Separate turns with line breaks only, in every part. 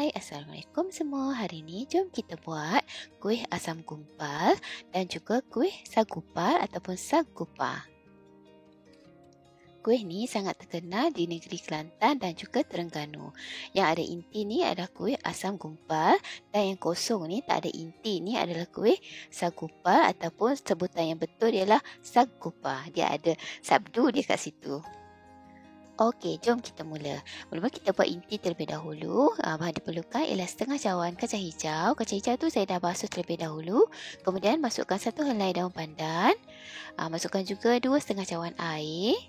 Hai, Assalamualaikum semua. Hari ini jom kita buat kuih asam gumpal dan juga kuih sagupal ataupun sagupa. Kuih ni sangat terkenal di negeri Kelantan dan juga Terengganu. Yang ada inti ni adalah kuih asam gumpal dan yang kosong ni tak ada inti ni adalah kuih sagupal ataupun sebutan yang betul ialah sagupa. Dia ada sabdu dia kat situ. Okey, jom kita mula. Mula-mula kita buat inti terlebih dahulu. Bahan diperlukan ialah setengah cawan kacang hijau. Kacang hijau tu saya dah basuh terlebih dahulu. Kemudian masukkan 1 helai daun pandan. Masukkan juga 2 setengah cawan air.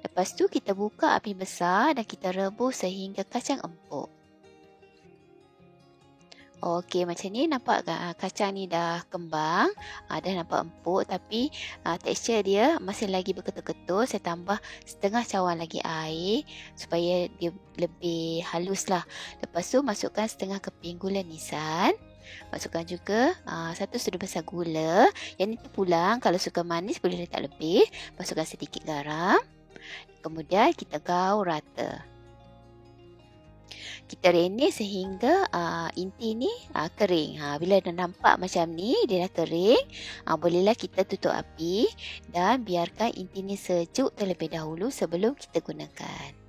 Lepas tu kita buka api besar dan kita rebus sehingga kacang empuk. Okey, macam ni nampak kacang ni dah kembang, dah nampak empuk tapi tekstur dia masih lagi berketul-ketul. Saya tambah setengah cawan lagi air supaya dia lebih halus lah. Lepas tu masukkan setengah keping gula nisan. Masukkan juga 1 sudu besar gula. Yang ni pulang, kalau suka manis boleh letak lebih. Masukkan sedikit garam. Kemudian kita gaul rata. Kita renes sehingga inti ni kering. Bila dah nampak macam ni, dia dah kering, bolehlah kita tutup api dan biarkan inti ni sejuk terlebih dahulu sebelum kita gunakan.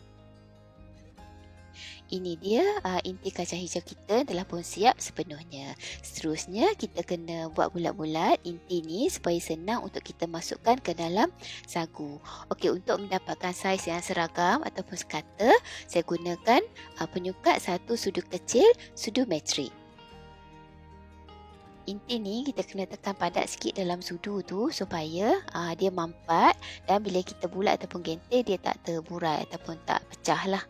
Ini dia inti kacang hijau kita telah pun siap sepenuhnya. Seterusnya kita kena buat bulat-bulat inti ni supaya senang untuk kita masukkan ke dalam sagu. Okey, untuk mendapatkan saiz yang seragam ataupun sekata, saya gunakan penyukat 1 sudu kecil, sudu metrik. Inti ni kita kena tekan padat sikit dalam sudu tu supaya dia mampat dan bila kita bulat ataupun genting dia tak terburai ataupun tak pecah lah.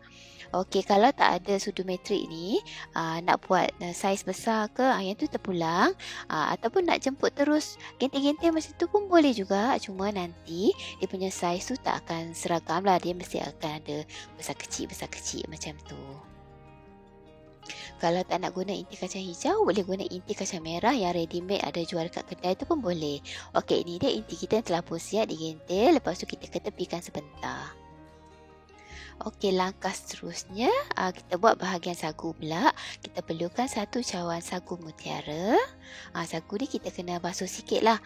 Okey, kalau tak ada sudu metrik ni, nak buat saiz besar ke, yang tu terpulang, ataupun nak jemput terus genting-genting macam tu pun boleh juga. Cuma nanti dia punya saiz tu tak akan seragam lah, dia mesti akan ada besar kecil macam tu. Kalau tak nak guna inti kacang hijau, boleh guna inti kacang merah yang ready made ada jual kat kedai tu pun boleh. Okey, ini dia inti kita yang telah pun siap digentil. Lepas tu kita ketepikan sebentar. Okey, langkah seterusnya kita buat bahagian sagu pula. Kita perlukan 1 cawan sagu mutiara. Sagu ni kita kena basuh sikit lah.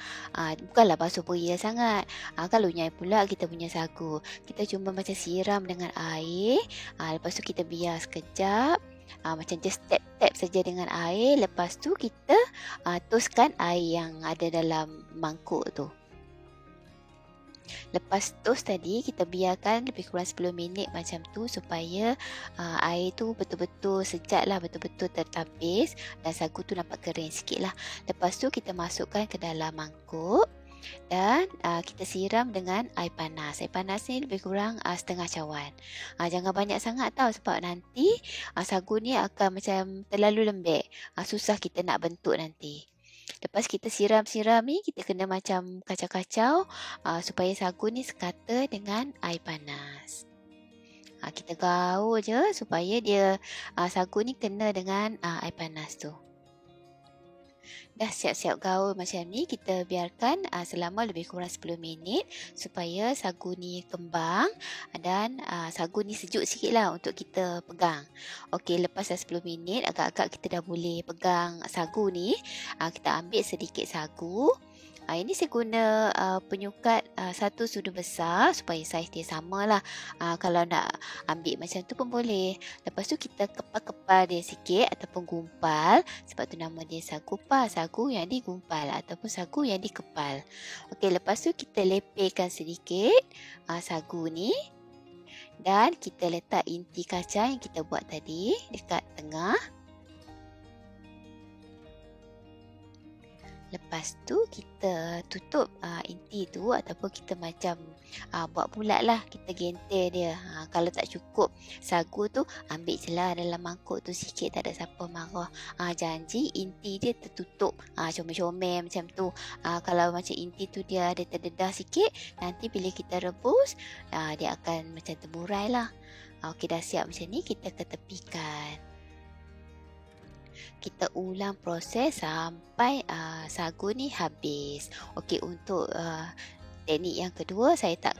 Bukanlah basuh beria sangat. Kalau nyai pula kita punya sagu, kita cuma macam siram dengan air. Lepas tu kita biar sekejap. Macam just tap-tap saja dengan air. Lepas tu kita toskan air yang ada dalam mangkuk tu. Lepas toast tadi, kita biarkan lebih kurang 10 minit macam tu supaya air tu betul-betul sejat lah, betul-betul tertapis dan sagu tu nampak kering sikit lah. Lepas tu kita masukkan ke dalam mangkuk dan kita siram dengan air panas. Air panas ni lebih kurang setengah cawan. Jangan banyak sangat tau sebab nanti sagu ni akan macam terlalu lembek. Susah kita nak bentuk nanti. Lepas kita siram-siram ni, kita kena macam kacau-kacau supaya sagu ni sekata dengan air panas. Kita gaul je supaya dia sagu ni kena dengan air panas tu. Dah siap-siap gaul macam ni, kita biarkan selama lebih kurang 10 minit supaya sagu ni kembang dan sagu ni sejuk sikit lah untuk kita pegang. Okey, lepas dah 10 minit, agak-agak kita dah boleh pegang sagu ni. Kita ambil sedikit sagu. Ini saya guna penyukat 1 sudu besar supaya saiz dia sama lah. Kalau nak ambil macam tu pun boleh. Lepas tu kita kepal-kepal dia sikit ataupun gumpal. Sebab tu nama dia sagupa, sagu yang digumpal ataupun sagu yang dikepal. Okey, lepas tu kita lepehkan sedikit sagu ni. Dan kita letak inti kacang yang kita buat tadi dekat tengah. Lepas tu kita tutup inti tu ataupun kita macam buat bulat lah, kita gentil dia. Kalau tak cukup sagu tu, ambil je lah dalam mangkuk tu sikit, tak ada siapa marah. Janji inti dia tertutup, comel-comel macam tu. Kalau macam inti tu dia ada terdedah sikit, nanti bila kita rebus, dia akan macam terburai lah. Okey, dah siap macam ni, kita ketepikan. Kita ulang proses sampai sagu ni habis. Okey, untuk teknik yang kedua saya tak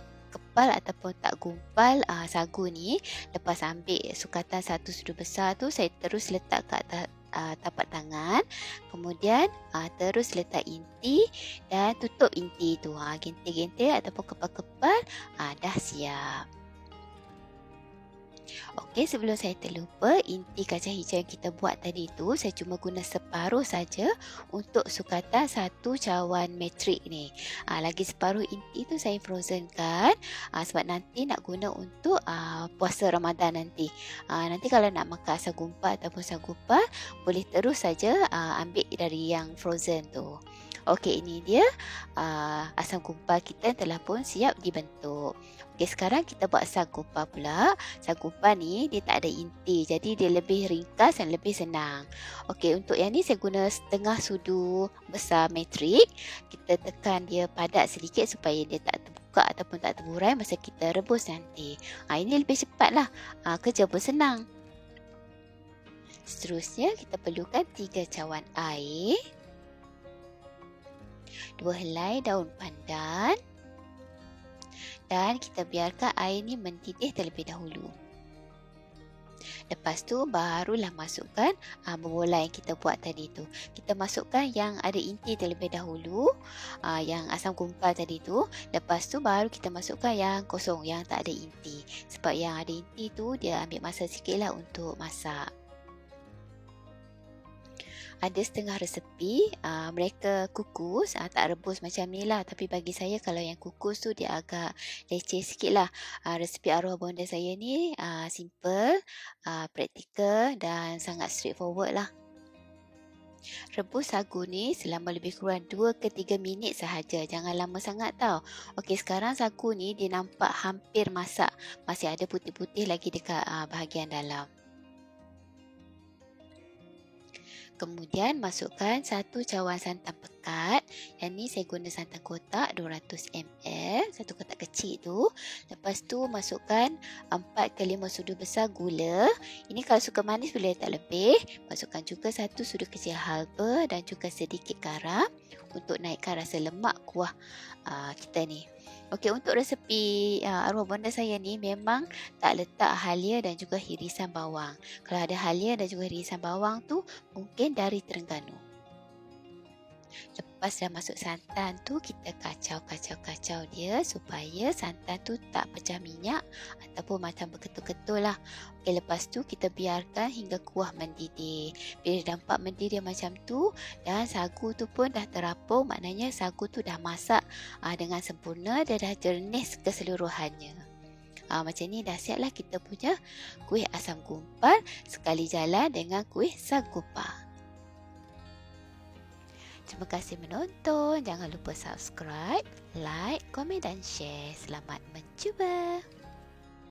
gumpal ataupun tak gumpal sagu ni, lepas ambil sukatan 1 sudu besar tu, saya terus letak ke atas tapak tangan. Kemudian terus letak inti dan tutup inti tu. Gentil-gentil ataupun kepal-kepal, dah siap. Okey, sebelum saya terlupa, inti kacang hijau yang kita buat tadi tu saya cuma guna separuh saja untuk sukatan 1 cawan metrik ni. Lagi separuh inti tu saya frozenkan sebab nanti nak guna untuk puasa Ramadan nanti. Nanti kalau nak makan asam gumpal ataupun sagu par, boleh terus saja ambil dari yang frozen tu. Okey, ini dia asam gumpal kita telah pun siap dibentuk. Okey, sekarang kita buat sagu par pula. Sagu par ni dia tak ada inti, jadi dia lebih ringkas dan lebih senang. Okey, untuk yang ni saya guna setengah sudu besar metrik. Kita tekan dia padat sedikit supaya dia tak terbuka ataupun tak terburai masa kita rebus nanti. Ini lebih cepatlah. Kerja pun senang. Seterusnya kita perlukan 3 cawan air, 2 helai daun pandan, dan kita biarkan air ni mendidih terlebih dahulu. Lepas tu barulah masukkan bola yang kita buat tadi tu. Kita masukkan yang ada inti terlebih dahulu, yang asam gumpal tadi tu. Lepas tu baru kita masukkan yang kosong, yang tak ada inti. Sebab yang ada inti tu dia ambil masa sikit lah untuk masak. Ada setengah resepi mereka kukus, tak rebus macam ni lah. Tapi bagi saya kalau yang kukus tu dia agak leceh sikit lah. Resepi arwah bonda saya ni simple, praktikal dan sangat straightforward lah. Rebus sagu ni selama lebih kurang 2 ke 3 minit sahaja. Jangan lama sangat tau. Okey, sekarang sagu ni dia nampak hampir masak. Masih ada putih-putih lagi dekat bahagian dalam. Kemudian masukkan 1 cawan santan pekat. Yang ni saya guna santan kotak 200 ml, satu kotak kecil tu. Lepas tu masukkan 4 ke 5 sudu besar gula. Ini kalau suka manis boleh letak lebih. Masukkan juga 1 sudu kecil halba dan juga sedikit garam untuk naikkan rasa lemak kuah kita ni. Okey, untuk resepi arwah bonda saya ni memang tak letak halia dan juga hirisan bawang. Kalau ada halia dan juga hirisan bawang tu mungkin dari Terengganu. Lepas dah masuk santan tu, kita kacau dia supaya santan tu tak pecah minyak ataupun macam berketul-ketul lah. Okay, lepas tu kita biarkan hingga kuah mendidih. Bila nampak mendidih macam tu dan sagu tu pun dah terapung, maknanya sagu tu dah masak dengan sempurna, dia dah jernih keseluruhannya. Macam ni dah siap lah kita punya kuih asam gumpal sekali jalan dengan kuih sagu par. Terima kasih menonton. Jangan lupa subscribe, like, komen dan share. Selamat mencuba.